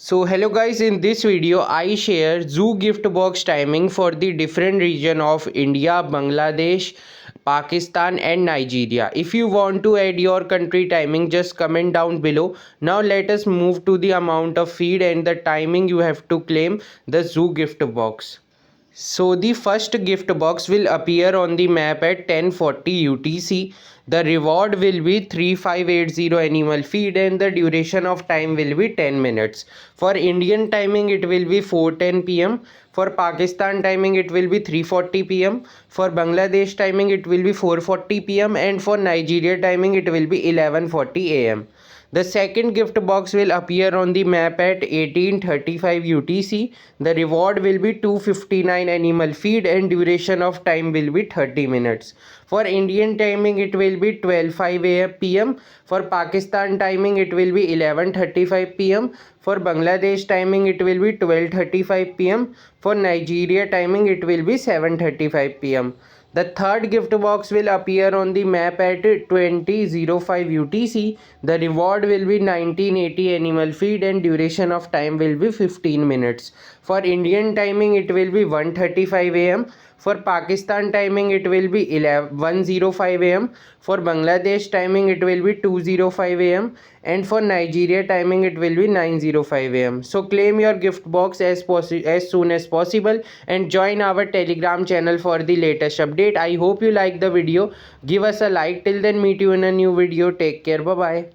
So hello guys, in this video I share zoo gift box timing for the different region of India, Bangladesh, Pakistan and Nigeria. If you want to add your country timing, just comment down below. Now let us move to the amount of feed and the timing you have to claim the zoo gift box. So the first gift box will appear on the map at 10:40 UTC. The reward will be 3580 animal feed and the duration of time will be 10 minutes. For Indian timing it will be 4:10 pm. For Pakistan timing it will be 3:40 pm. For Bangladesh timing it will be 4:40 pm and for Nigeria timing it will be 11:40 am. The second gift box will appear on the map at 18:35 UTC. The reward will be 259 animal feed and duration of time will be 30 minutes. For Indian timing it will be 12:05 pm. For Pakistan timing it will be 11:35 pm. For Bangladesh timing it will be 12:35 pm. For Nigeria timing it will be 7:35 pm. The third gift box will appear on the map at 20:05 UTC. The reward will be 1980 animal feed and duration of time will be 15 minutes. For Indian timing it will be 1:35 am. For Pakistan timing it will be 1:05 am. For Bangladesh timing it will be 2:05 am. And for Nigeria timing it will be 9:05 am. So claim your gift box as soon as possible and join our Telegram channel for the latest update. I hope you like the video. Give us a like. Till then, meet you in a new video. Take care. Bye bye.